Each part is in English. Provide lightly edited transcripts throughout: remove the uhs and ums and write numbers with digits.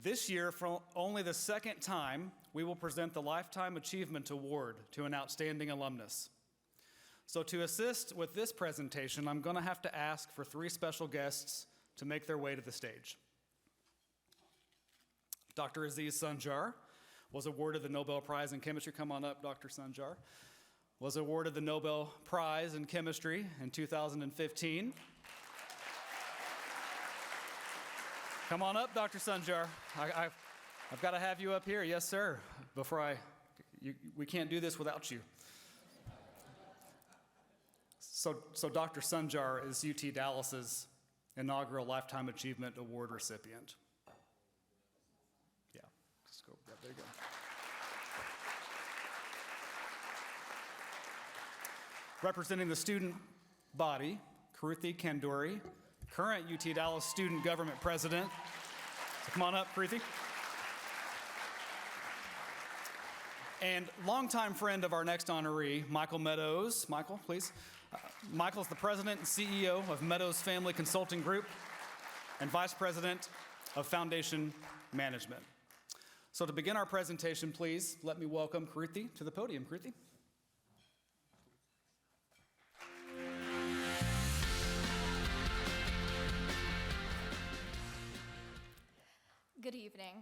This year, for only the second time, we will present the Lifetime Achievement Award to an outstanding alumnus. So to assist with this presentation, I'm going to have to ask for three special guests to make their way to the stage. Dr. Aziz Sanjar was awarded the Nobel Prize in Chemistry. Come on up, Dr. Sanjar. Was awarded the Nobel Prize in Chemistry in 2015. Come on up, Dr. Sanjar. I've got to have you up here. Yes, sir. We can't do this without you. So Dr. Sanjar is UT Dallas's inaugural Lifetime Achievement Award recipient. Yeah, just go. Yeah, there you go. Representing the student body, Kruthi Kanduri, current UT Dallas Student Government President. So come on up, Kruthi. And longtime friend of our next honoree, Michael Meadows. Michael, please. Michael's the president and CEO of Meadows Family Consulting Group and vice president of Foundation Management. So to begin our presentation, please let me welcome Kruthi to the podium. Kruthi. Good evening.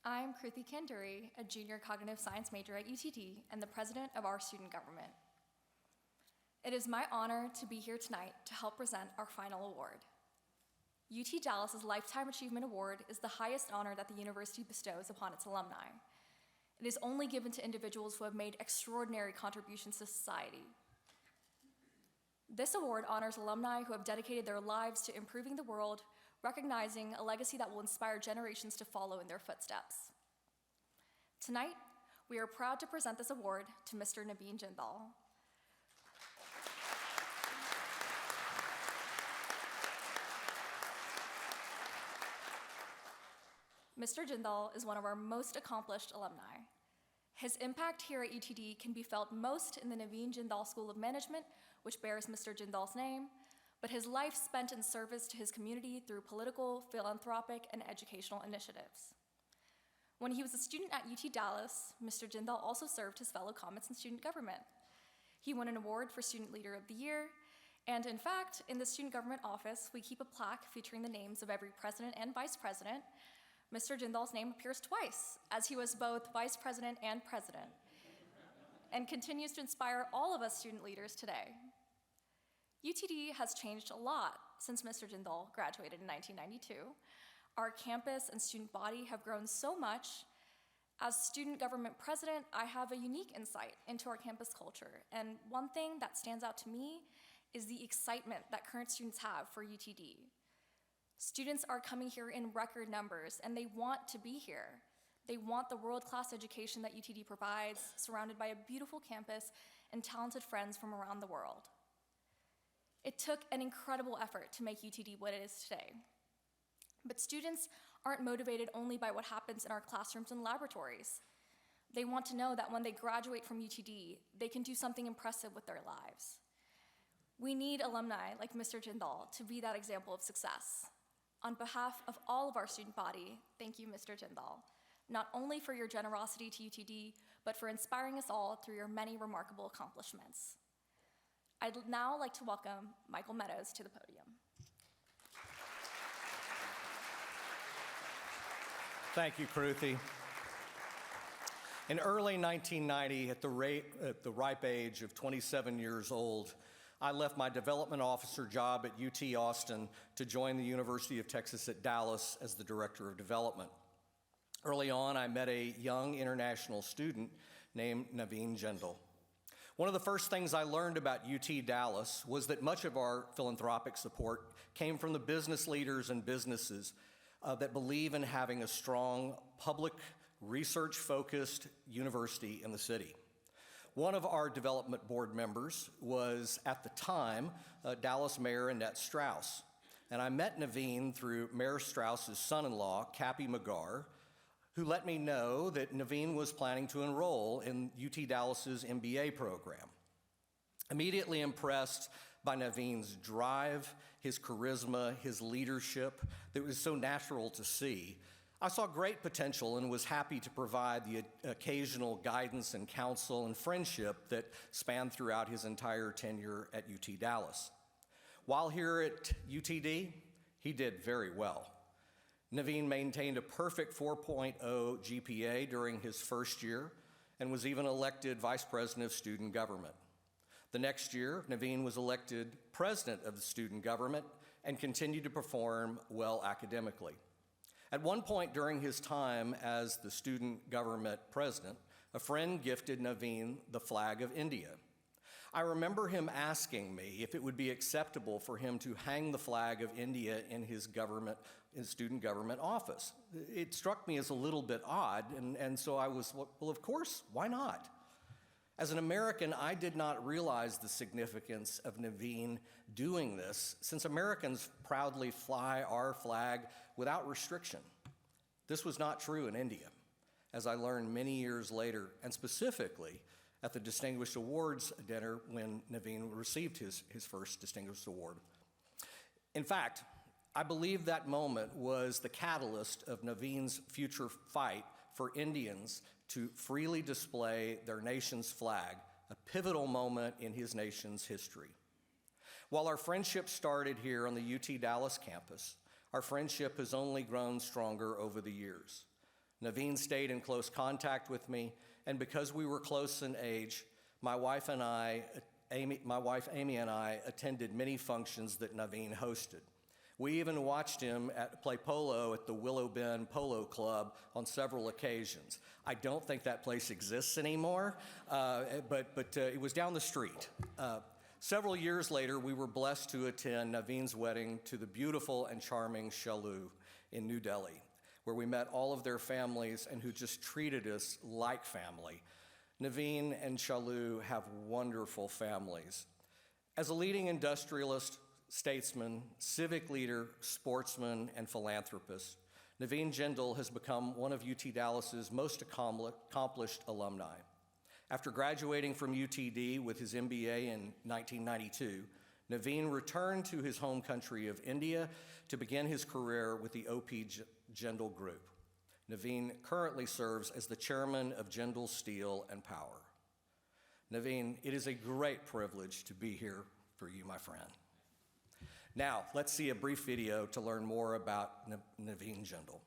I'm Kruthi Kanduri, a junior cognitive science major at UTD and the president of our student government. It is my honor to be here tonight to help present our final award. UT Dallas's Lifetime Achievement Award is the highest honor that the university bestows upon its alumni. It is only given to individuals who have made extraordinary contributions to society. This award honors alumni who have dedicated their lives to improving the world, recognizing a legacy that will inspire generations to follow in their footsteps. Tonight, we are proud to present this award to Mr. Naveen Jindal. Mr. Jindal is one of our most accomplished alumni. His impact here at UTD can be felt most in the Naveen Jindal School of Management, which bears Mr. Jindal's name, but his life spent in service to his community through political, philanthropic, and educational initiatives. When he was a student at UT Dallas, Mr. Jindal also served his fellow Comets in student government. He won an award for Student Leader of the Year, and in fact, in the student government office, we keep a plaque featuring the names of every president and vice president. Mr. Jindal's name appears twice, as he was both vice president and president, and continues to inspire all of us student leaders today. UTD has changed a lot since Mr. Jindal graduated in 1992. Our campus and student body have grown so much. As student government president, I have a unique insight into our campus culture, and one thing that stands out to me is the excitement that current students have for UTD. Students are coming here in record numbers, and they want to be here. They want the world-class education that UTD provides, surrounded by a beautiful campus and talented friends from around the world. It took an incredible effort to make UTD what it is today. But students aren't motivated only by what happens in our classrooms and laboratories. They want to know that when they graduate from UTD, they can do something impressive with their lives. We need alumni like Mr. Jindal to be that example of success. On behalf of all of our student body, thank you, Mr. Jindal, not only for your generosity to UTD, but for inspiring us all through your many remarkable accomplishments. I'd now like to welcome Michael Meadows to the podium. Thank you, Kruthi. In early 1990, at the ripe age of 27 years old, I left my development officer job at UT Austin to join the University of Texas at Dallas as the director of development. Early on, I met a young international student named Naveen Jindal. One of the first things I learned about UT Dallas was that much of our philanthropic support came from the business leaders and businesses that believe in having a strong, public, research-focused university in the city. One of our development board members was, at the time, Dallas Mayor Annette Strauss. And I met Naveen through Mayor Strauss's son-in-law, Cappy McGarr, who let me know that Naveen was planning to enroll in UT Dallas's MBA program. Immediately impressed by Naveen's drive, his charisma, his leadership that was so natural to see, I saw great potential and was happy to provide the occasional guidance and counsel and friendship that spanned throughout his entire tenure at UT Dallas. While here at UTD, he did very well. Naveen maintained a perfect 4.0 GPA during his first year and was even elected Vice President of Student Government. The next year, Naveen was elected President of the Student Government and continued to perform well academically. At one point during his time as the Student Government President, a friend gifted Naveen the flag of India. I remember him asking me if it would be acceptable for him to hang the flag of India in his student government office. It struck me as a little bit odd, and so I was, well, of course, why not? As an American, I did not realize the significance of Naveen doing this, since Americans proudly fly our flag without restriction. This was not true in India, as I learned many years later, and specifically at the Distinguished Awards dinner when Naveen received his first Distinguished Award. In fact, I believe that moment was the catalyst of Naveen's future fight for Indians to freely display their nation's flag, a pivotal moment in his nation's history. While our friendship started here on the UT Dallas campus, our friendship has only grown stronger over the years. Naveen stayed in close contact with me, and because we were close in age, my wife Amy and I attended many functions that Naveen hosted. We even watched him play polo at the Willow Bend Polo Club on several occasions. I don't think that place exists anymore, but it was down the street. Several years later, we were blessed to attend Naveen's wedding to the beautiful and charming Shalu in New Delhi, where we met all of their families and who just treated us like family. Naveen and Shalu have wonderful families. As a leading industrialist, statesman, civic leader, sportsman, and philanthropist, Naveen Jindal has become one of UT Dallas's most accomplished alumni. After graduating from UTD with his MBA in 1992, Naveen returned to his home country of India to begin his career with the OP Jindal Group. Naveen currently serves as the chairman of Jindal Steel and Power. Naveen, it is a great privilege to be here for you, my friend. Now, let's see a brief video to learn more about Naveen Jindal.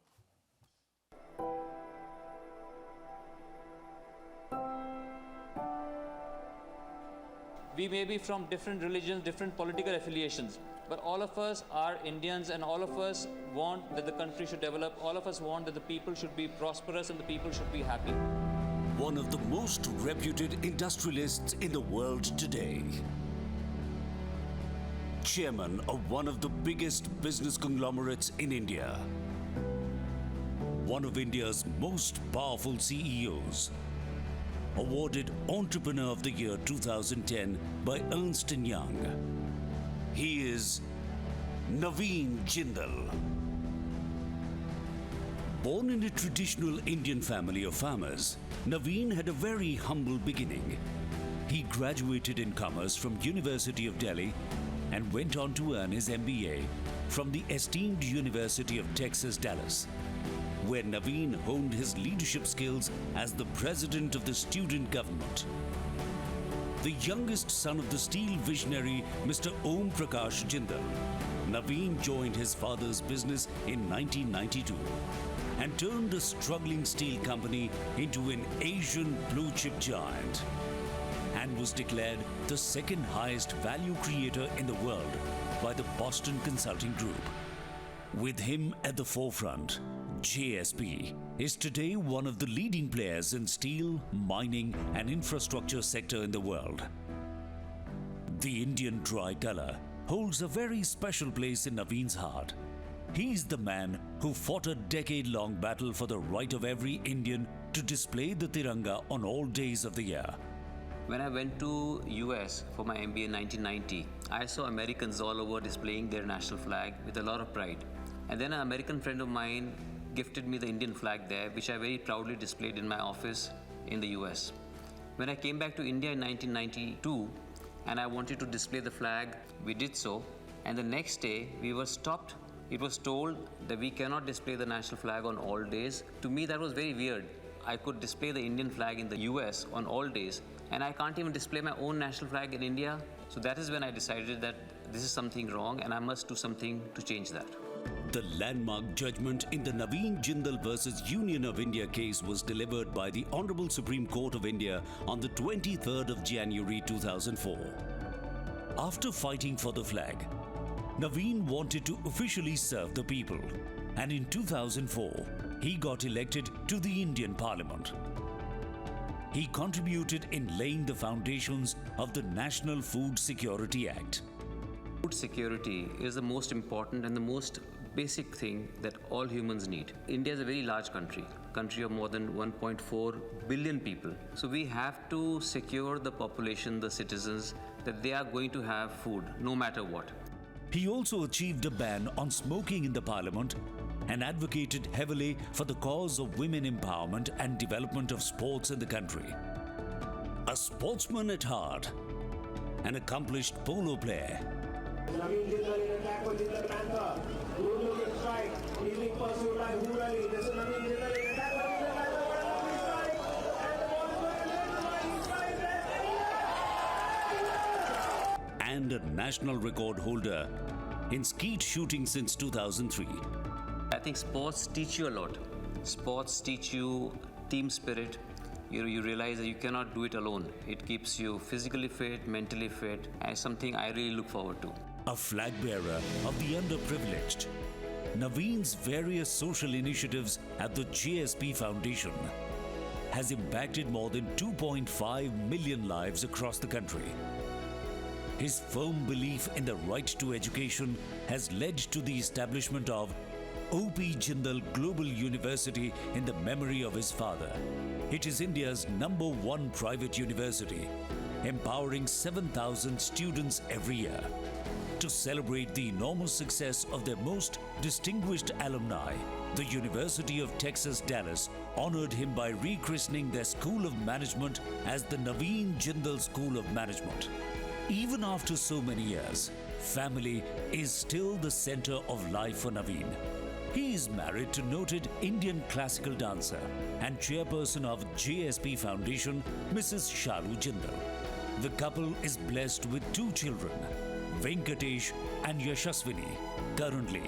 We may be from different religions, different political affiliations, but all of us are Indians, and all of us want that the country should develop. All of us want that the people should be prosperous and the people should be happy. One of the most reputed industrialists in the world today. Chairman of one of the biggest business conglomerates in India. One of India's most powerful CEOs. Awarded Entrepreneur of the Year 2010 by Ernst & Young. He is Naveen Jindal. Born in a traditional Indian family of farmers, Naveen had a very humble beginning. He graduated in commerce from University of Delhi and went on to earn his MBA from the esteemed University of Texas, Dallas, where Naveen honed his leadership skills as the president of the student government. The youngest son of the steel visionary, Mr. Om Prakash Jindal, Naveen joined his father's business in 1992 and turned a struggling steel company into an Asian blue-chip giant, and was declared the second highest value creator in the world by the Boston Consulting Group. With him at the forefront, JSP is today one of the leading players in steel, mining, and infrastructure sector in the world. The Indian tricolor holds a very special place in Naveen's heart. He's the man who fought a decade-long battle for the right of every Indian to display the Tiranga on all days of the year. When I went to US for my MBA in 1990, I saw Americans all over displaying their national flag with a lot of pride. And then an American friend of mine gifted me the Indian flag there, which I very proudly displayed in my office in the US. When I came back to India in 1992 and I wanted to display the flag, we did so. And the next day, we were stopped It was told that we cannot display the national flag on all days. To me, that was very weird. I could display the Indian flag in the US on all days, and I can't even display my own national flag in India. So that is when I decided that this is something wrong and I must do something to change that. The landmark judgment in the Naveen Jindal versus Union of India case was delivered by the Honorable Supreme Court of India on the 23rd of January 2004. After fighting for the flag, Naveen wanted to officially serve the people, and in 2004, he got elected to the Indian Parliament. He contributed in laying the foundations of the National Food Security Act. Food security is the most important and the most basic thing that all humans need. India is a very large country of more than 1.4 billion people. So we have to secure the population, the citizens, that they are going to have food no matter what. He also achieved a ban on smoking in the parliament and advocated heavily for the cause of women empowerment and development of sports in the country. A sportsman at heart, an accomplished polo player, Naveen Jindal in attack for Jindal Panther. Good looking strike. He's being pursued by Hurali. This is Naveen Jindal in attack for Jindal Panther. What a lovely strike. And the ball is going to let the mighty strike there. and a national record holder in skeet shooting since 2003. I think sports teach you a lot. Sports teach you team spirit. You realize that you cannot do it alone. It keeps you physically fit, mentally fit, and it's something I really look forward to. A flag bearer of the underprivileged, Naveen's various social initiatives at the JSP Foundation has impacted more than 2.5 million lives across the country. His firm belief in the right to education has led to the establishment of OP Jindal Global University in the memory of his father. It is India's #1 private university, empowering 7,000 students every year. To celebrate the enormous success of their most distinguished alumni, the University of Texas Dallas honored him by rechristening their School of Management as the Naveen Jindal School of Management. Even after so many years, family is still the center of life for Naveen. He is married to noted Indian classical dancer and chairperson of JSP Foundation, Mrs. Shalu Jindal. The couple is blessed with 2 children, Venkatesh and Yashaswini. Currently,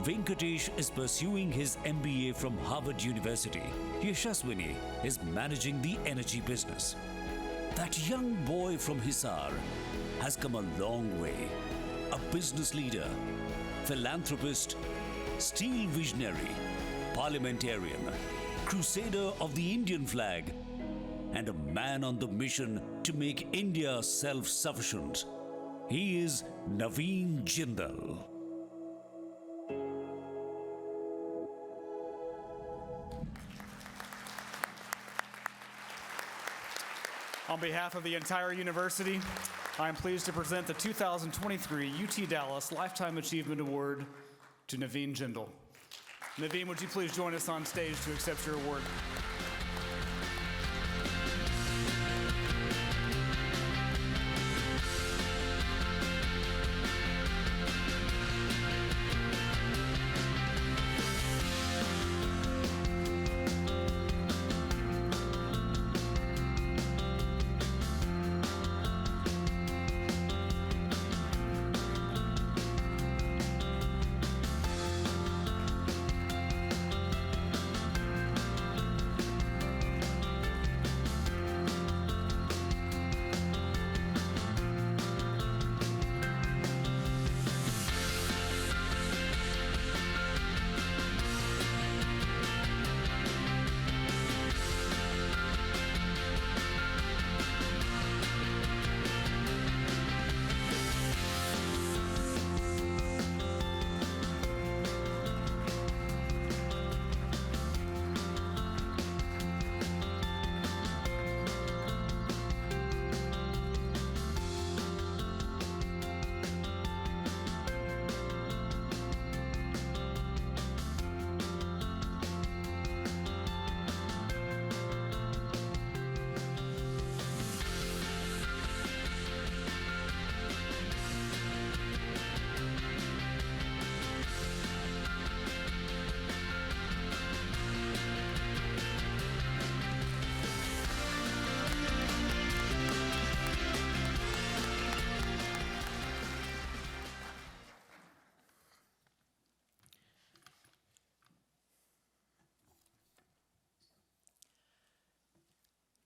Venkatesh is pursuing his MBA from Harvard University. Yashaswini is managing the energy business. That young boy from Hisar has come a long way. A business leader, philanthropist, steel visionary, parliamentarian, crusader of the Indian flag, and a man on the mission to make India self-sufficient. He is Naveen Jindal. On behalf of the entire university, I am pleased to present the 2023 UT Dallas Lifetime Achievement Award to Naveen Jindal. Naveen, would you please join us on stage to accept your award?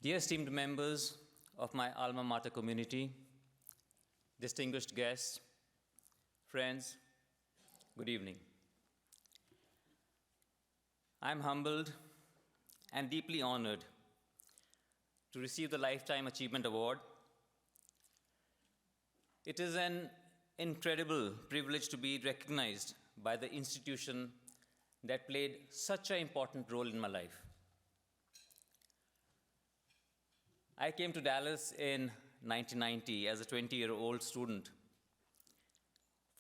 Dear esteemed members of my alma mater community, distinguished guests, friends, good evening. I'm humbled and deeply honored to receive the Lifetime Achievement Award. It is an incredible privilege to be recognized by the institution that played such an important role in my life. I came to Dallas in 1990 as a 20-year-old student,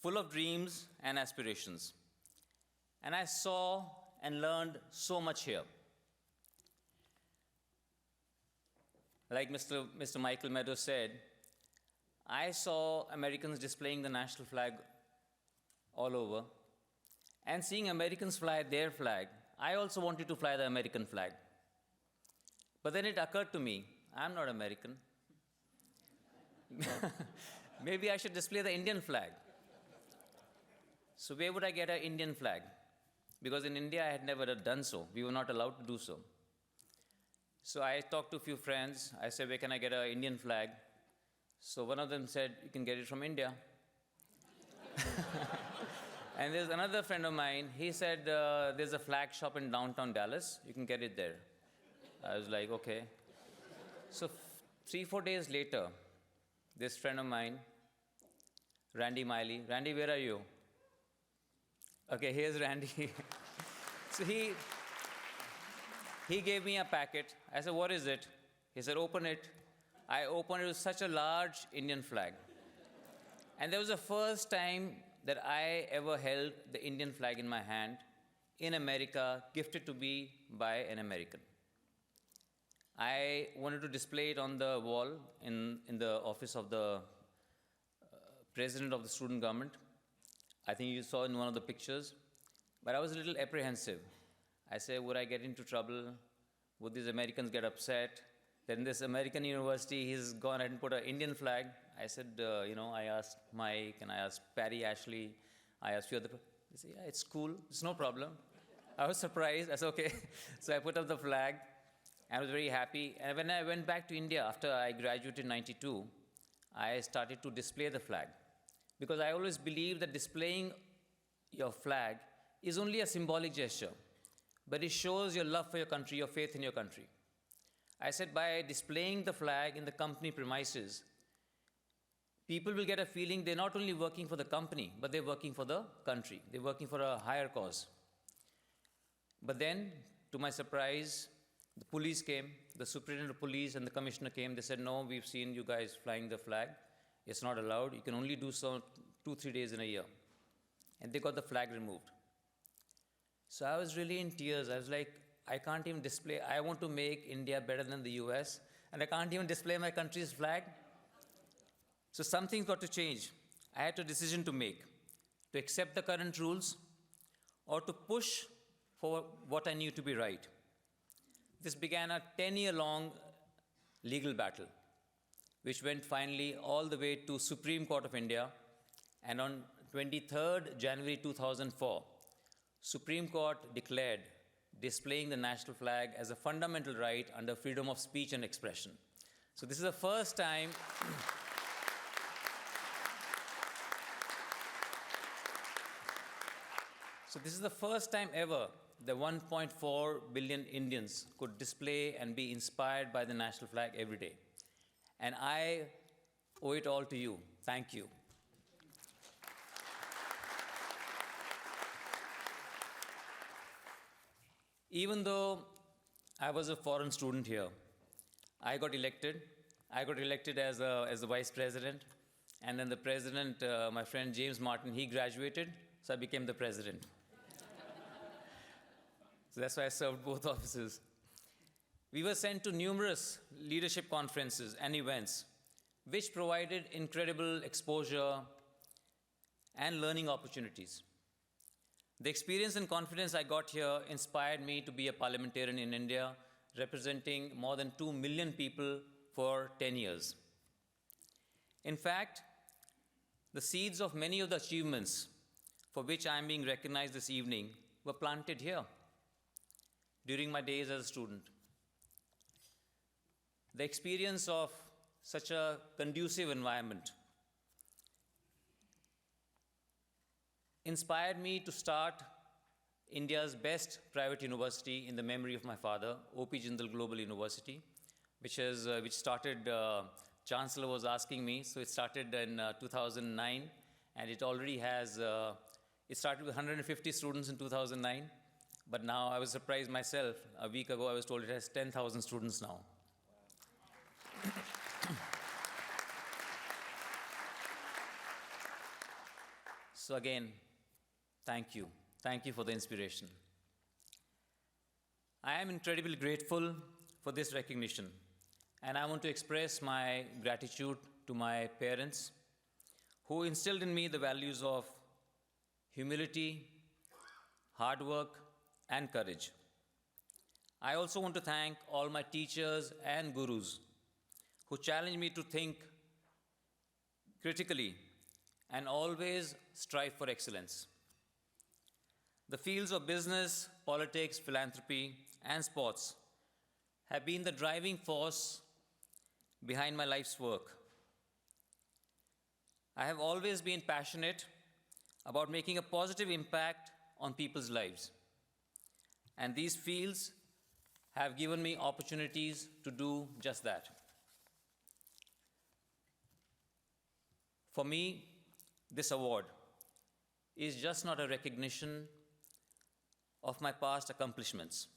full of dreams and aspirations. And I saw and learned so much here. Like Mr. Michael Meadows said, I saw Americans displaying the national flag all over, and seeing Americans fly their flag, I also wanted to fly the American flag. But then it occurred to me, I'm not American. Maybe I should display the Indian flag. So where would I get an Indian flag? Because in India, I had never done so. We were not allowed to do so. So I talked to a few friends. I said, where can I get an Indian flag? So one of them said, you can get it from India. And there's another friend of mine. He said, there's a flag shop in downtown Dallas. You can get it there. I was like, okay. So 3-4 days later, this friend of mine, Randy Miley. Randy, where are you? Okay, here's Randy. So he gave me a packet. I said, what is it? He said, open it. I opened it. It was such a large Indian flag. And that was the first time that I ever held the Indian flag in my hand in America, gifted to me by an American. I wanted to display it on the wall in the office of the president of the student government. I think you saw in one of the pictures. But I was a little apprehensive. I said, would I get into trouble? Would these Americans get upset? Then this American university, he's gone ahead and put an Indian flag. I said, I asked Mike and I asked Patty Ashley. I asked a few other people. They said, yeah, it's cool. It's no problem. I was surprised. I said, okay. So I put up the flag. I was very happy. And when I went back to India after I graduated in 92, I started to display the flag. Because I always believe that displaying your flag is only a symbolic gesture, but it shows your love for your country, your faith in your country. I said by displaying the flag in the company premises, people will get a feeling they're not only working for the company, but they're working for the country. They're working for a higher cause. But then, to my surprise, the police came, the superintendent of police and the commissioner came. They said, no, we've seen you guys flying the flag. It's not allowed. You can only do so 2-3 days in a year. And they got the flag removed. So I was really in tears. I was like, I can't even display. I want to make India better than the US, and I can't even display my country's flag. So something's got to change. I had a decision to make, to accept the current rules or to push for what I knew to be right. This began a 10-year-long legal battle, which went finally all the way to Supreme Court of India. And on 23rd January 2004, Supreme Court declared displaying the national flag as a fundamental right under freedom of speech and expression. So this is the first time ever that 1.4 billion Indians could display and be inspired by the national flag every day. And I owe it all to you. Thank you. Even though I was a foreign student here, I got elected. I got elected as the vice president. And then the president, my friend James Martin, he graduated, so I became the president. So that's why I served both offices. We were sent to numerous leadership conferences and events, which provided incredible exposure and learning opportunities. The experience and confidence I got here inspired me to be a parliamentarian in India, representing more than 2 million people for 10 years. In fact, the seeds of many of the achievements for which I am being recognized this evening were planted here during my days as a student. The experience of such a conducive environment inspired me to start India's best private university in the memory of my father, O.P. Jindal Global University, which started, Chancellor was asking me, so it started in 2009, and it already has, it started with 150 students in 2009, but now I was surprised myself. A week ago, I was told it has 10,000 students now. So again, thank you. Thank you for the inspiration. I am incredibly grateful for this recognition, and I want to express my gratitude to my parents who instilled in me the values of humility, hard work, and courage. I also want to thank all my teachers and gurus who challenged me to think critically and always strive for excellence. The fields of business, politics, philanthropy, and sports have been the driving force behind my life's work. I have always been passionate about making a positive impact on people's lives, and these fields have given me opportunities to do just that. For me, this award is just not a recognition of my past accomplishments,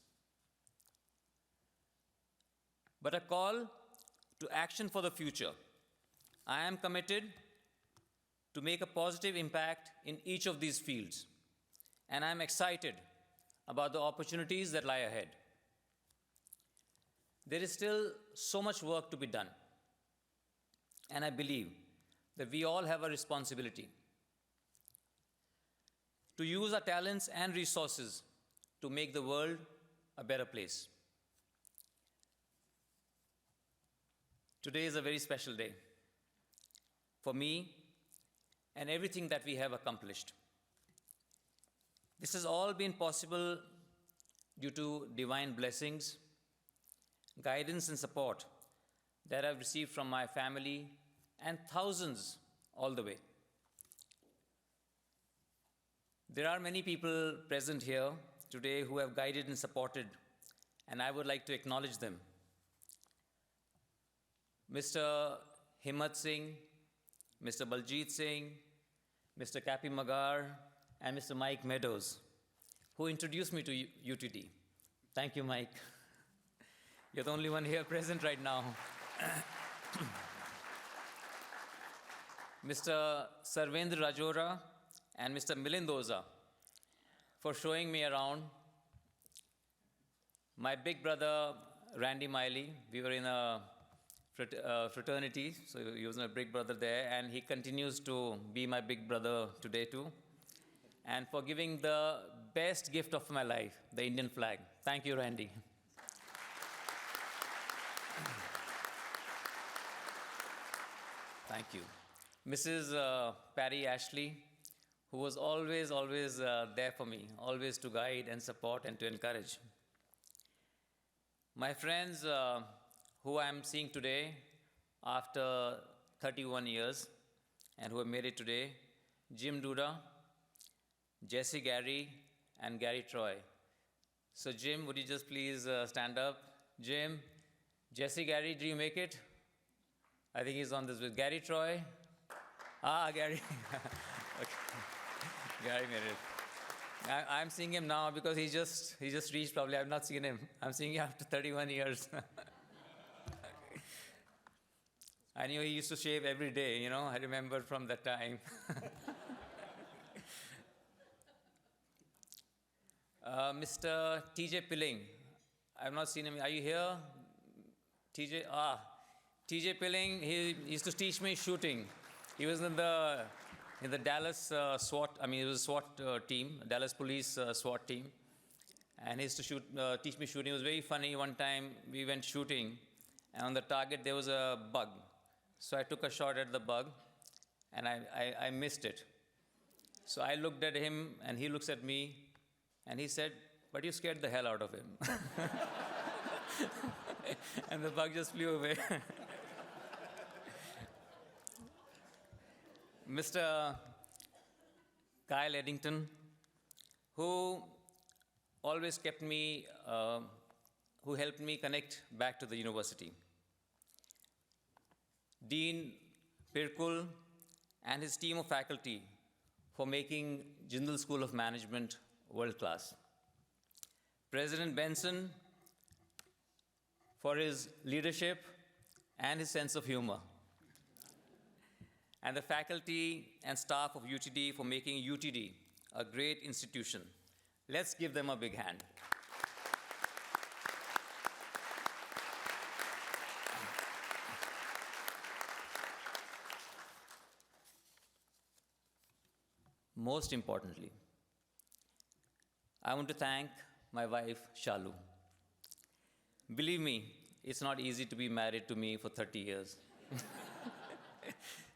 but a call to action for the future. I am committed to make a positive impact in each of these fields, and I am excited about the opportunities that lie ahead. There is still so much work to be done, and I believe that we all have a responsibility to use our talents and resources to make the world a better place. Today is a very special day for me and everything that we have accomplished. This has all been possible due to divine blessings, guidance, and support that I've received from my family and thousands all the way. There are many people present here today who have guided and supported, and I would like to acknowledge them. Mr. Himmat Singh, Mr. Baljit Singh, Mr. Kapi Magar, and Mr. Mike Meadows, who introduced me to UTD. Thank you, Mike. You're the only one here present right now. Mr. Sarvendra Rajora and Mr. Milind Oza for showing me around. My big brother, Randy Miley, we were in a fraternity, so he was my big brother there, and he continues to be my big brother today too. And for giving the best gift of my life, the Indian flag. Thank you, Randy. Thank you. Mrs. Patty Ashley, who was always there for me, always to guide and support and to encourage. My friends who I'm seeing today after 31 years and who have made it today, Jim Duda, Jesse Gary, and Gary Troy. So Jim, would you just please stand up? Jim, Jesse Gary, did you make it? I think he's on this with Gary Troy. Gary. Okay. Gary made it. I'm seeing him now because he just reached probably. I've not seen him. I'm seeing him after 31 years. I knew he used to shave every day, you know. I remember from that time. Mr. TJ Pilling. I've not seen him. Are you here? TJ? TJ Pilling, he used to teach me shooting. He was in the Dallas SWAT, it was a SWAT team, Dallas Police SWAT team. And he used to teach me shooting. It was very funny. One time we went shooting, and on the target there was a bug. So I took a shot at the bug, and I missed it. So I looked at him, and he looks at me, and he said, "But you scared the hell out of him." And the bug just flew away. Mr. Kyle Eddington, who always kept me, who helped me connect back to the university. Dean Pirkul and his team of faculty for making Jindal School of Management world-class. President Benson for his leadership and his sense of humor. And the faculty and staff of UTD for making UTD a great institution. Let's give them a big hand. Most importantly, I want to thank my wife, Shalu. Believe me, it's not easy to be married to me for 30 years.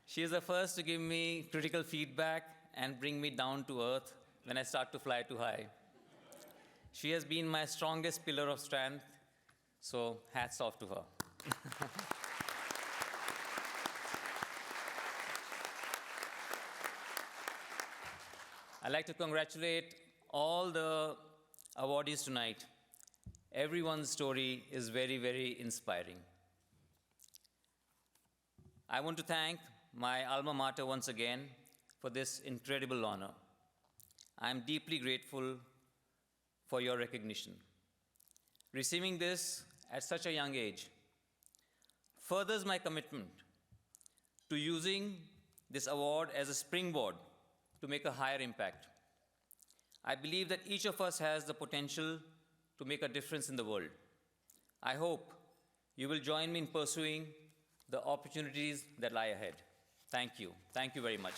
She is the first to give me critical feedback and bring me down to earth when I start to fly too high. She has been my strongest pillar of strength, so hats off to her. I'd like to congratulate all the awardees tonight. Everyone's story is very, very inspiring. I want to thank my alma mater once again for this incredible honor. I am deeply grateful for your recognition. Receiving this at such a young age furthers my commitment to using this award as a springboard to make a higher impact. I believe that each of us has the potential to make a difference in the world. I hope you will join me in pursuing the opportunities that lie ahead. Thank you. Thank you very much.